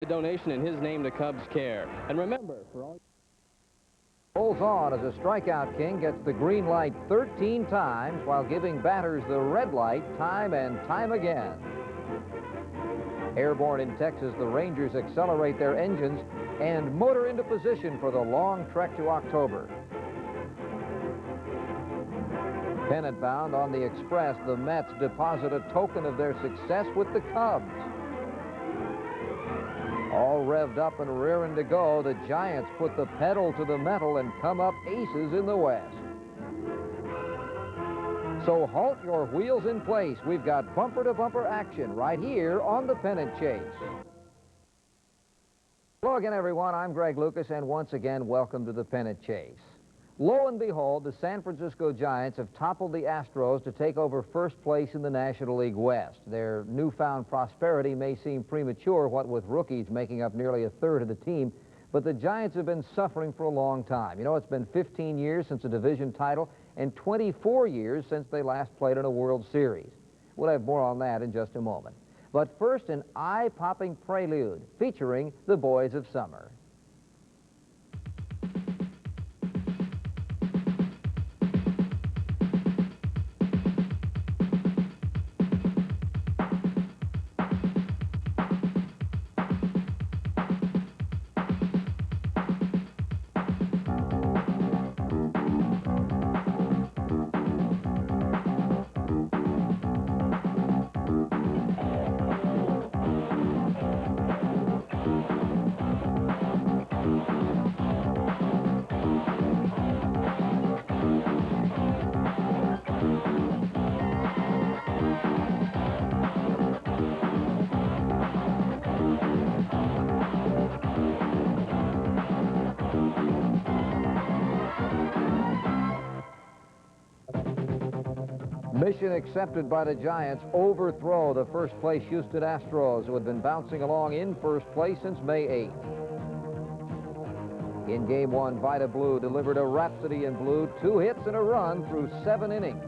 Donation in his name to Cubs Care. And remember, for all... Holds on as a strikeout king gets the green light 13 times while giving batters the red light time and time again. Airborne in Texas, the Rangers accelerate their engines and motor into position for the long trek to October. Pennant bound on the Express, the Mets deposit a token of their success with the Cubs. All revved up and rearing to go, the Giants put the pedal to the metal and come up aces in the West. So halt your wheels in place. We've got bumper-to-bumper action right here on the Pennant Chase. Hello again, everyone. I'm Greg Lucas, and once again, welcome to the Pennant Chase. Lo and behold, the San Francisco Giants have toppled the Astros to take over first place in the National League West. Their newfound prosperity may seem premature, what with rookies making up nearly a third of the team, but the Giants have been suffering for a long time. You know, it's been 15 years since a division title and 24 years since they last played in a World Series. We'll have more on that in just a moment. But first, an eye-popping prelude featuring the Boys of Summer. Mission accepted by the Giants, overthrow the first-place Houston Astros, who had been bouncing along in first place since May 8th. In Game 1, Vida Blue delivered a rhapsody in blue, 2 hits and a run through 7 innings.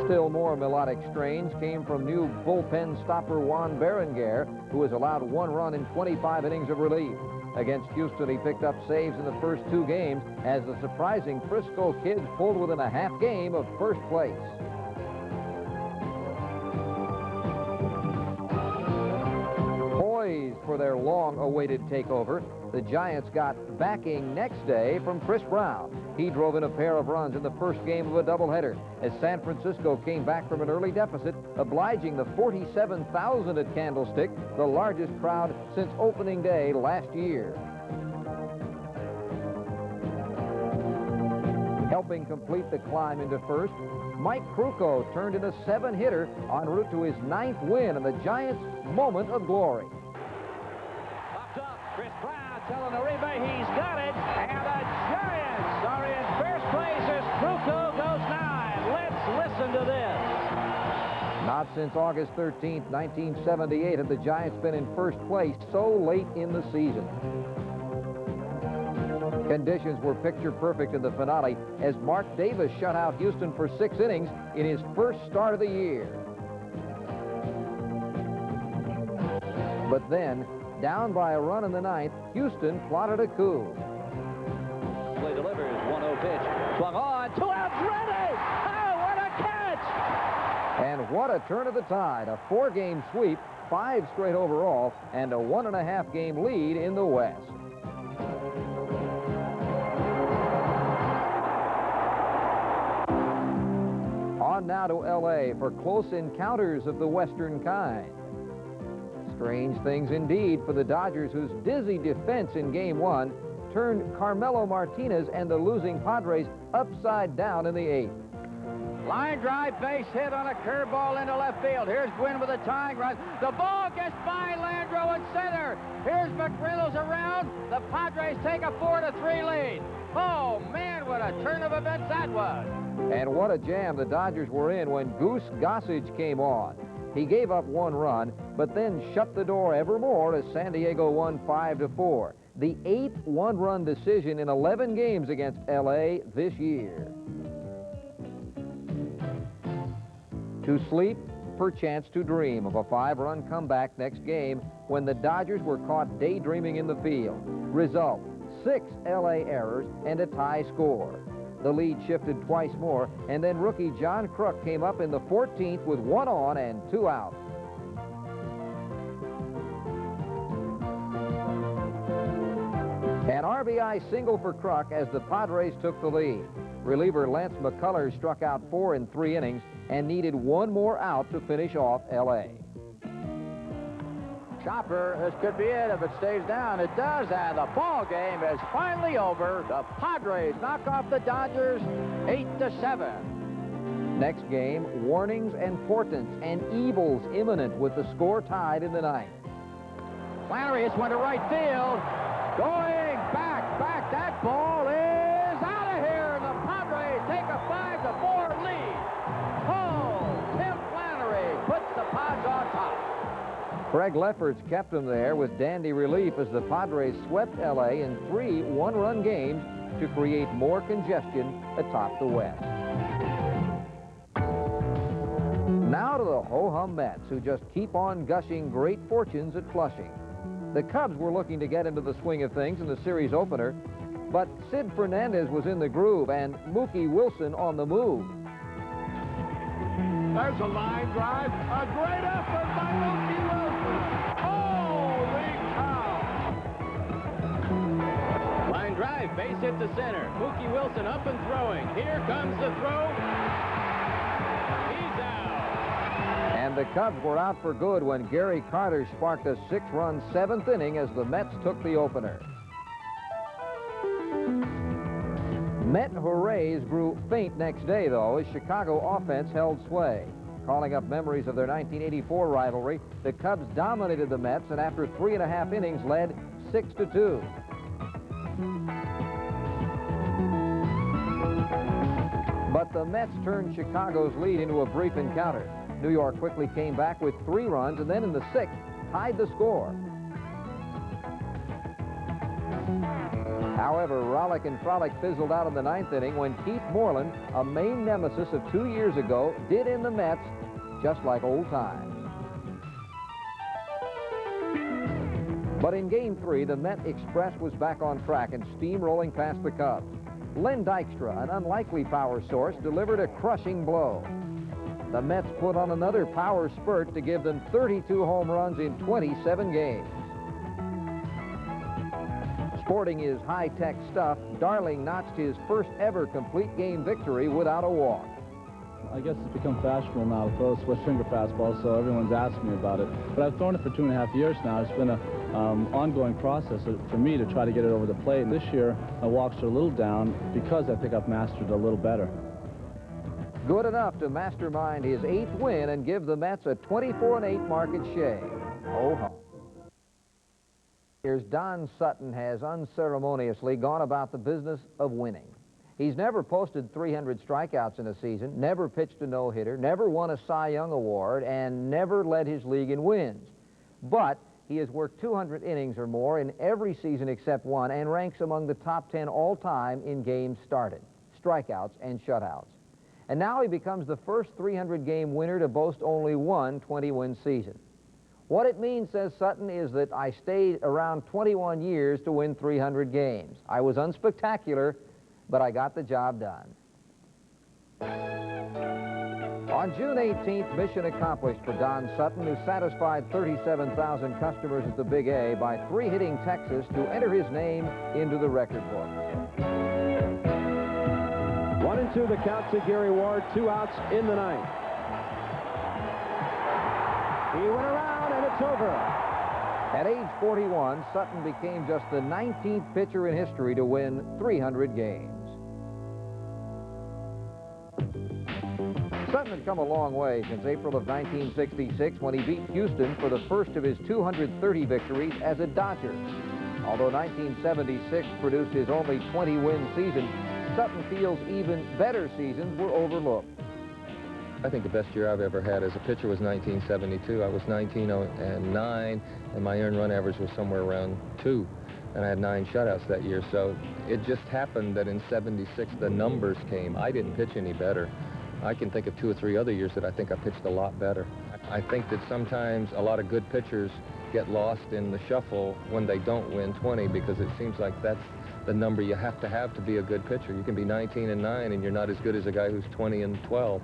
Still more melodic strains came from new bullpen stopper Juan Berenguer, who has allowed 1 run in 25 innings of relief. Against Houston, he picked up saves in the first 2 games as the surprising Frisco Kids pulled within a half game of first place. Poised for their long-awaited takeover, the Giants got backing next day from Chris Brown. He drove in a pair of runs in the first game of a doubleheader as San Francisco came back from an early deficit, obliging the 47,000 at Candlestick, the largest crowd since opening day last year. Helping complete the climb into first, Mike Krukow turned in a 7-hitter en route to his 9th win and the Giants' moment of glory. Popped up, Chris Brown telling Uribe he's got it, and the Giants are in first place as Krukow goes 9. Let's listen to this. Not since August 13th, 1978 had the Giants been in first place so late in the season. Conditions were picture perfect in the finale as Mark Davis shut out Houston for 6 innings in his first start of the year. But then, down by a run in the 9th, Houston plotted a coup. Play delivers, 1-0 pitch, swung on, 2 outs, ready! Oh, what a catch! And what a turn of the tide, a 4-game sweep, 5 straight overall, and a 1.5-game lead in the West. On now to L.A. for close encounters of the Western kind. Strange things indeed for the Dodgers, whose dizzy defense in Game 1 turned Carmelo Martinez and the losing Padres upside down in the 8th. Line drive, base hit on a curveball into left field. Here's Gwynn with a tying run. The ball gets by Landreau in center. Here's McReynolds around. The Padres take a 4-3 lead. Oh, man, what a turn of events that was. And what a jam the Dodgers were in when Goose Gossage came on. He gave up 1 run, but then shut the door evermore as San Diego won 5-4. The 8th 1-run decision in 11 games against L.A. this year. To sleep, per chance to dream of a 5-run comeback next game when the Dodgers were caught daydreaming in the field. Result, 6 L.A. errors and a tie score. The lead shifted twice more, and then rookie John Kruk came up in the 14th with 1 on and 2 out. An RBI single for Kruk as the Padres took the lead. Reliever Lance McCullers struck out 4 in 3 innings and needed 1 more out to finish off L.A. Chopper, this could be it if it stays down. It does, and the ball game is finally over. The Padres knock off the Dodgers 8-7. Next game, warnings and portents and evils imminent with the score tied in the 9th. Flannery hits one to right field. Going back. That ball is out of here. The Padres take a 5-4 lead. Oh, Tim Flannery puts the Pods on top. Craig Lefferts kept them there with dandy relief as the Padres swept L.A. in 3 one-run games to create more congestion atop the West. Now to the ho-hum Mets, who just keep on gushing great fortunes at Flushing. The Cubs were looking to get into the swing of things in the series opener, but Sid Fernandez was in the groove and Mookie Wilson on the move. There's a line drive. A great effort by Mookie Wilson. Holy cow! Line drive, base hit to center. Mookie Wilson up and throwing. Here comes the throw. He's out. And the Cubs were out for good when Gary Carter sparked a 6-run 7th inning as the Mets took the opener. Met hoorays grew faint next day, though, as Chicago offense held sway. Calling up memories of their 1984 rivalry, the Cubs dominated the Mets and after 3.5 innings led 6-2. But the Mets turned Chicago's lead into a brief encounter. New York quickly came back with 3 runs and then in the 6th tied the score. However, Rollick and Frolic fizzled out in the 9th inning when Keith Moreland, a Maine nemesis of 2 years ago, did in the Mets just like old times. But in Game 3, the Met Express was back on track and steamrolling past the Cubs. Len Dykstra, an unlikely power source, delivered a crushing blow. The Mets put on another power spurt to give them 32 home runs in 27 games. Sporting his high-tech stuff, Darling notched his first ever complete game victory without a walk. I guess it's become fashionable now to throw a switch finger fastball, so everyone's asking me about it. But I've thrown it for 2.5 years now. It's been an ongoing process for me to try to get it over the plate. And this year, my walks are a little down because I think I've mastered it a little better. Good enough to mastermind his 8th win and give the Mets a 24-8 mark at Shea. Ho-hum. Here's Don Sutton has unceremoniously gone about the business of winning. He's never posted 300 strikeouts in a season, never pitched a no-hitter, never won a Cy Young Award, and never led his league in wins. But he has worked 200 innings or more in every season except one and ranks among the top 10 all-time in games started, strikeouts, and shutouts. And now he becomes the first 300-game winner to boast only one 20-win season. What it means, says Sutton, is that I stayed around 21 years to win 300 games. I was unspectacular, but I got the job done. On June 18th, mission accomplished for Don Sutton, who satisfied 37,000 customers at the Big A by 3-hitting Texas to enter his name into the record book. 1-2 the count to Gary Ward, 2 outs in the 9th. He went around and it's over. At age 41, Sutton became just the 19th pitcher in history to win 300 games. Sutton had come a long way since April of 1966 when he beat Houston for the first of his 230 victories as a Dodger. Although 1976 produced his only 20-win season, Sutton feels even better seasons were overlooked. I think the best year I've ever had as a pitcher was 1972. I was 19-9, and my earned run average was somewhere around 2, and I had 9 shutouts that year. So it just happened that in 76 the numbers came. I didn't pitch any better. I can think of 2 or 3 other years that I think I pitched a lot better. I think that sometimes a lot of good pitchers get lost in the shuffle when they don't win 20, because it seems like that's the number you have to be a good pitcher. You can be 19-9 and you're not as good as a guy who's 20-12.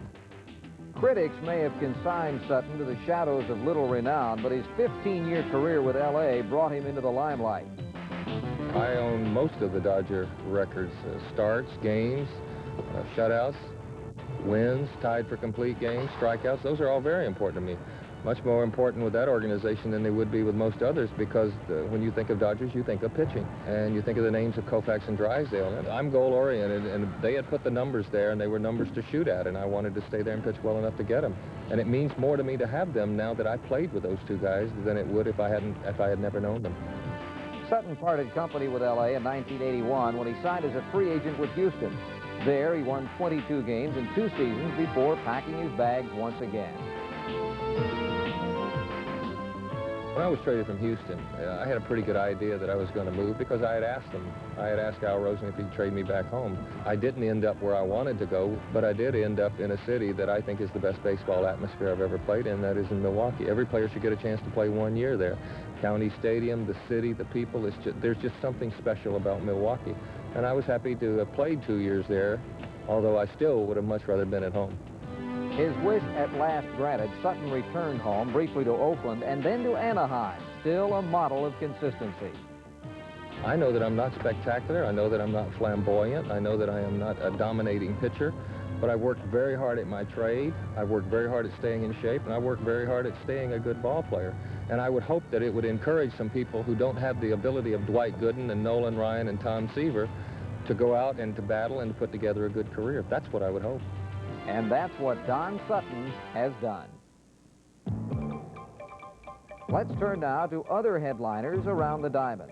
Critics may have consigned Sutton to the shadows of little renown, but his 15-year career with L.A. brought him into the limelight. I own most of the Dodger records, starts, games, shutouts, wins, tied for complete games, strikeouts. Those are all very important to me. Much more important with that organization than they would be with most others, because when you think of Dodgers, you think of pitching, and you think of the names of Koufax and Drysdale. I'm goal-oriented, and they had put the numbers there, and they were numbers to shoot at, and I wanted to stay there and pitch well enough to get them. And it means more to me to have them now that I played with those two guys than it would if I had never known them. Sutton parted company with L.A. in 1981 when he signed as a free agent with Houston. There, he won 22 games in 2 seasons before packing his bags once again. When I was traded from Houston, I had a pretty good idea that I was going to move because I had asked him. I had asked Al Rosen if he'd trade me back home. I didn't end up where I wanted to go, but I did end up in a city that I think is the best baseball atmosphere I've ever played in, that is in Milwaukee. Every player should get a chance to play 1 year there. County Stadium, the city, the people, there's just something special about Milwaukee. And I was happy to have played 2 years there, although I still would have much rather been at home. His wish at last granted, Sutton returned home, briefly to Oakland and then to Anaheim, still a model of consistency. I know that I'm not spectacular. I know that I'm not flamboyant. I know that I am not a dominating pitcher, but I worked very hard at my trade. I worked very hard at staying in shape, and I worked very hard at staying a good ball player. And I would hope that it would encourage some people who don't have the ability of Dwight Gooden and Nolan Ryan and Tom Seaver to go out and to battle and to put together a good career. That's what I would hope. And that's what Don Sutton has done. Let's turn now to other headliners around the diamond.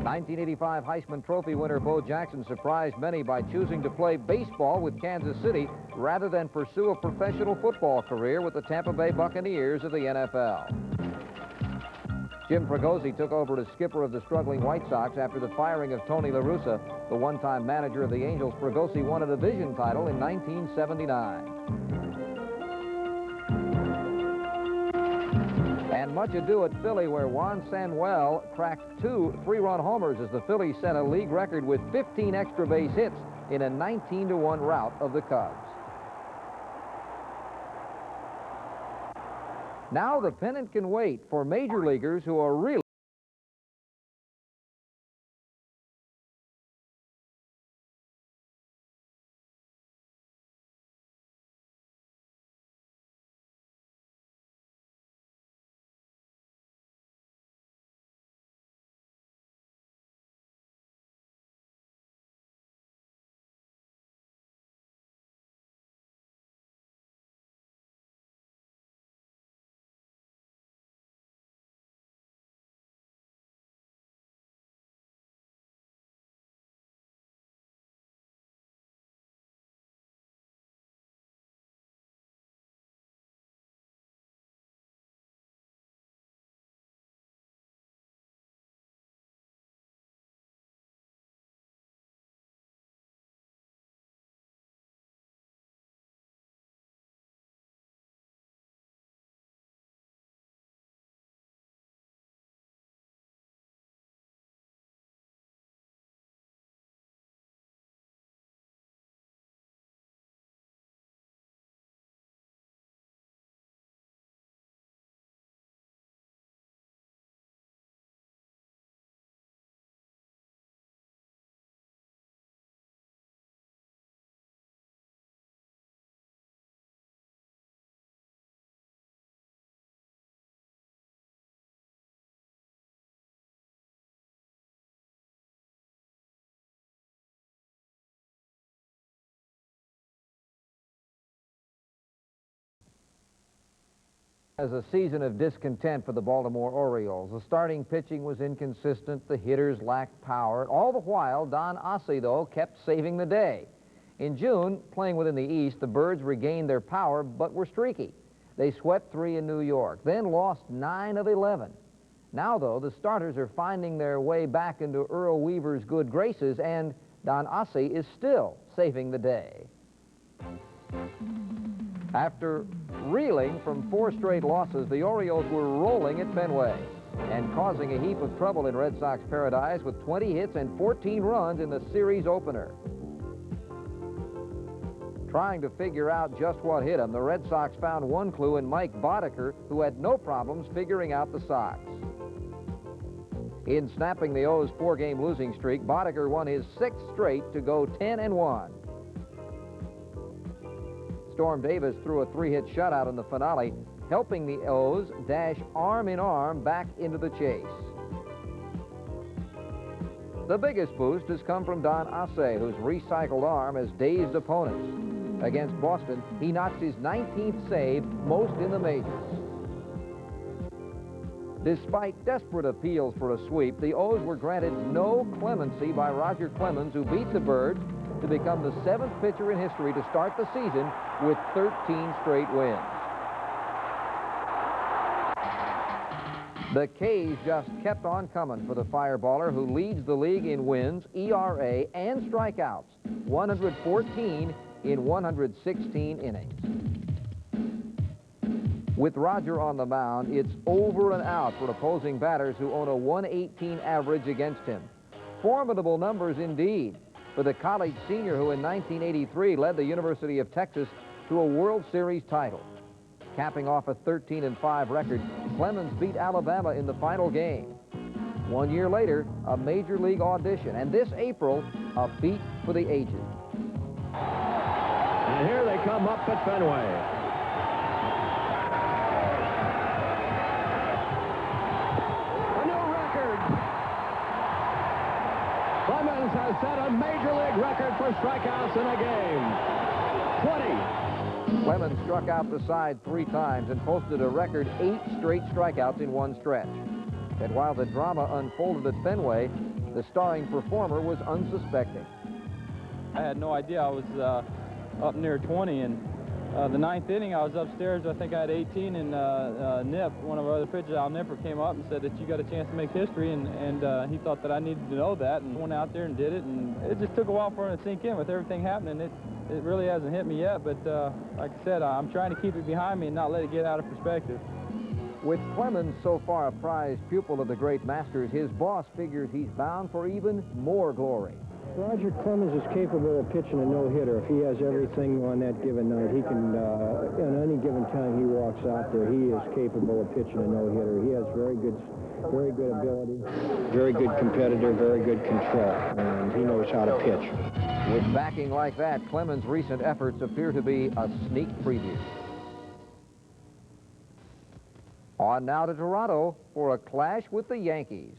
1985 Heisman Trophy winner Bo Jackson surprised many by choosing to play baseball with Kansas City rather than pursue a professional football career with the Tampa Bay Buccaneers of the NFL. Jim Fregosi took over as skipper of the struggling White Sox after the firing of Tony La Russa, the one-time manager of the Angels. Fregosi won a division title in 1979. And much ado at Philly, where Juan Samuel cracked 2 3-run homers as the Phillies set a league record with 15 extra base hits in a 19-1 rout of the Cubs. Now the pennant can wait for major leaguers who are really as a season of discontent for the Baltimore Orioles. The starting pitching was inconsistent, the hitters lacked power. All the while, Don Ossie, though, kept saving the day. In June, playing within the East, the Birds regained their power but were streaky. They swept 3 in New York, then lost 9 of 11. Now, though, the starters are finding their way back into Earl Weaver's good graces, and Don Ossie is still saving the day. After reeling from 4 straight losses, the Orioles were rolling at Fenway and causing a heap of trouble in Red Sox paradise with 20 hits and 14 runs in the series opener. Trying to figure out just what hit him, the Red Sox found one clue in Mike Boddicker, who had no problems figuring out the Sox. In snapping the O's 4-game losing streak, Boddicker won his 6th straight to go 10-1. Storm Davis threw a 3-hit shutout in the finale, helping the O's dash arm in arm back into the chase. The biggest boost has come from Don Ace, whose recycled arm has dazed opponents. Against Boston, he notched his 19th save, most in the majors. Despite desperate appeals for a sweep, the O's were granted no clemency by Roger Clemens, who beat the Birds to become the 7th pitcher in history to start the season with 13 straight wins. The K's just kept on coming for the fireballer, who leads the league in wins, ERA, and strikeouts, 114 in 116 innings. With Roger on the mound, it's over and out for opposing batters who own a 118 average against him. Formidable numbers indeed for the college senior who in 1983 led the University of Texas to a World Series title. Capping off a 13-5 record, Clemens beat Alabama in the final game. 1 year later, a major league audition, and this April, a feat for the aged. And here they come up at Fenway. A new record. Clemens has set a major league record for strikeouts in a game. 20. Clemens struck out the side 3 times and posted a record 8 straight strikeouts in one stretch. And while the drama unfolded at Fenway, the starring performer was unsuspecting. I had no idea I was up near 20, and the 9th inning I was upstairs. I think I had 18, and Nip, one of our other pitchers, Al Nipper, came up and said that you got a chance to make history, and he thought that I needed to know that, and went out there and did it, and it just took a while for it to sink in with everything happening. It really hasn't hit me yet, but like I said, I'm trying to keep it behind me and not let it get out of perspective. With Clemens so far a prized pupil of the great masters, his boss figures he's bound for even more glory. Roger Clemens is capable of pitching a no-hitter. If he has everything on that given night, he can, on any given time he walks out there, he is capable of pitching a no-hitter. He has very good ability, very good competitor, very good control, and he knows how to pitch. With backing like that, Clemens' recent efforts appear to be a sneak preview. On now to Toronto for a clash with the Yankees.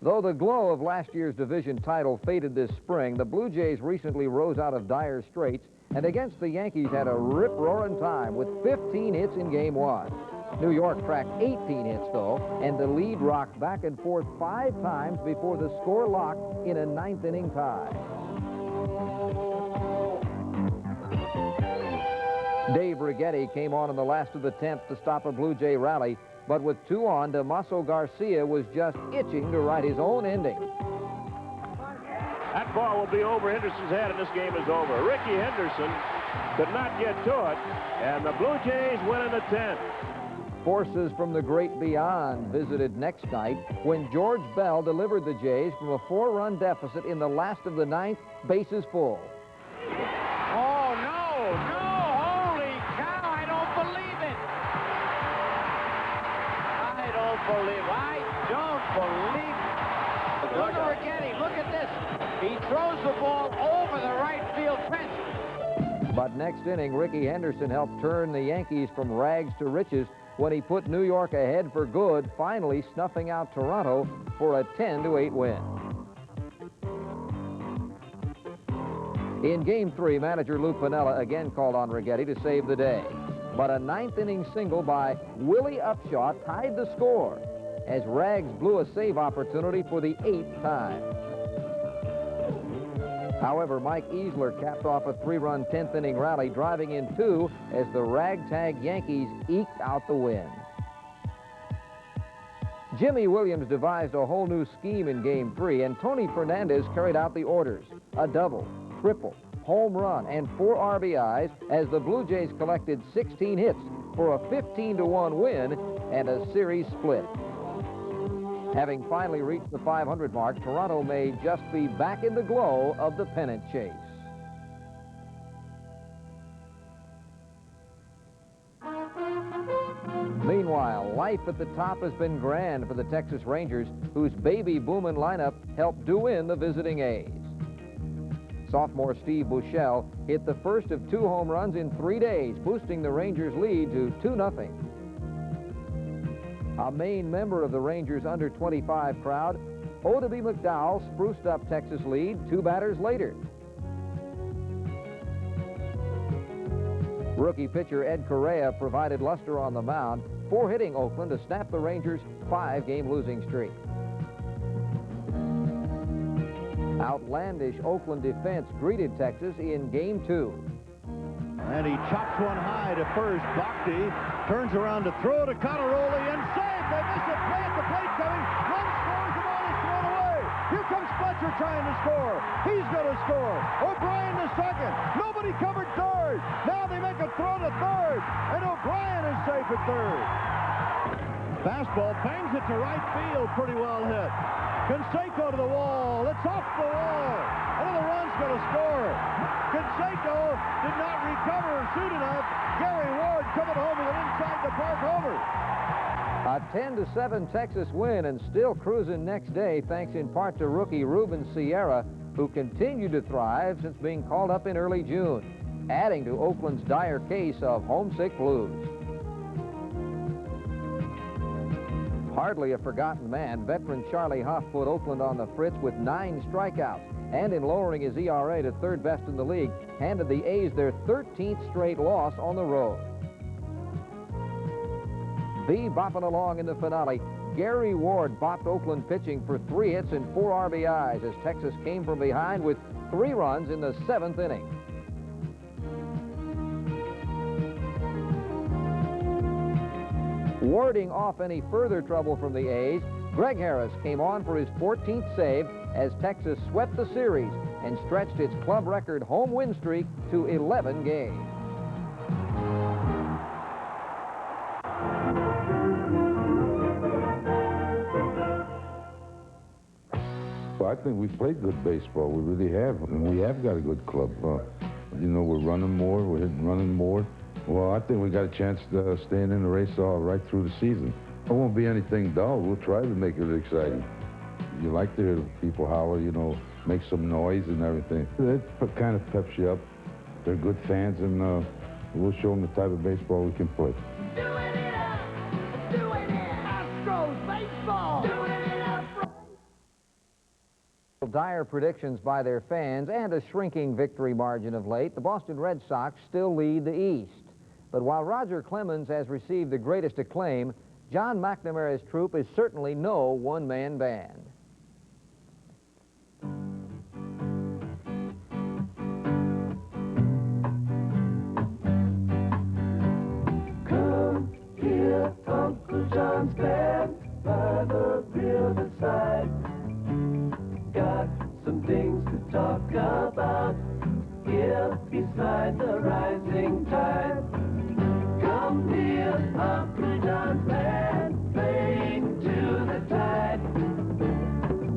Though the glow of last year's division title faded this spring, the Blue Jays recently rose out of dire straits and against the Yankees had a rip-roaring time with 15 hits in Game 1. New York cracked 18 hits, though, and the lead rocked back and forth 5 times before the score locked in a 9th inning tie. Dave Righetti came on in the last of the 10th to stop a Blue Jay rally, but with 2 on, Damaso Garcia was just itching to write his own ending. That ball will be over Henderson's head, and this game is over. Ricky Henderson could not get to it, and the Blue Jays win in the 10th. Forces from the great beyond visited next night when George Bell delivered the Jays from a 4-run deficit in the last of the 9th, bases full. Oh, no, no, holy cow, I don't believe it. I don't believe it. Look at Righetti, look at this. He throws the ball over the right field fence. But next inning, Ricky Henderson helped turn the Yankees from rags to riches when he put New York ahead for good, finally snuffing out Toronto for a 10-8 win. In Game 3, manager Lou Piniella again called on Righetti to save the day. But a 9th inning single by Willie Upshaw tied the score as Rags blew a save opportunity for the 8th time. However, Mike Easler capped off a 3-run 10th inning rally, driving in 2 as the ragtag Yankees eked out the win. Jimmy Williams devised a whole new scheme in Game 3, and Tony Fernandez carried out the orders. A double, triple, home run, and 4 RBIs as the Blue Jays collected 16 hits for a 15-1 win and a series split. Having finally reached the 500 mark, Toronto may just be back in the glow of the pennant chase. Meanwhile, life at the top has been grand for the Texas Rangers, whose baby booming lineup helped do in the visiting A's. Sophomore Steve Buechele hit the first of 2 home runs in 3 days, boosting the Rangers' lead to 2-0. A main member of the Rangers' under-25 crowd, Odeby McDowell spruced up Texas' lead 2 batters later. Rookie pitcher Ed Correa provided luster on the mound, 4-hitting Oakland to snap the Rangers' 5-game losing streak. Outlandish Oakland defense greeted Texas in Game 2. And he chops one high to first. Bhakti turns around to throw to Conaroli and saved. They miss it. Play at the plate coming. One scores, the ball is thrown away. Here comes Fletcher trying to score. He's going to score. O'Brien to second. Nobody covered third. Now they make a throw to third, and O'Brien is safe at third. Fastball bangs it to right field. Pretty well hit. Canseco to the wall. It's off the wall. Another run's going to score. Canseco did not recover soon enough. Gary Ward coming home with an inside-the-park homer. A 10-7 Texas win and still cruising next day thanks in part to rookie Ruben Sierra, who continued to thrive since being called up in early June, adding to Oakland's dire case of homesick blues. Hardly a forgotten man, veteran Charlie Huff put Oakland on the fritz with 9 strikeouts, and in lowering his ERA to 3rd best in the league, handed the A's their 13th straight loss on the road. Bopping along in the finale, Gary Ward bopped Oakland pitching for 3 hits and 4 RBIs as Texas came from behind with 3 runs in the 7th inning. Warding off any further trouble from the A's, Greg Harris came on for his 14th save as Texas swept the series and stretched its club record home win streak to 11 games. Well, I think we played good baseball. We really have. And we have got a good club. You know, we're running more. We're running more. Well, I think we got a chance to staying in the race all right through the season. It won't be anything dull. We'll try to make it exciting. You like to hear people holler, you know, make some noise and everything. It kind of peps you up. They're good fans, and we'll show them the type of baseball we can play. Doing it up, doing it. Astros baseball, doing it up. Dire predictions by their fans and a shrinking victory margin of late, the Boston Red Sox still lead the East. But while Roger Clemens has received the greatest acclaim, John McNamara's troupe is certainly no one-man band. Come hear Uncle John's band by the riverside. Got some things to talk about here beside the rising tide. Come hear Uncle John's band playing to the tide.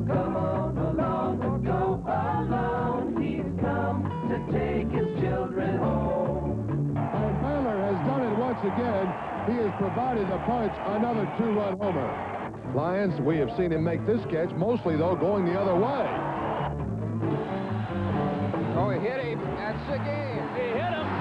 Come on along or go alone. He's come to take his children home. And Baylor has done it once again. He has provided the punch, another 2-run homer. Lions, we have seen him make this catch, mostly, though, going the other way. Oh, he hit him. That's the game. He hit him.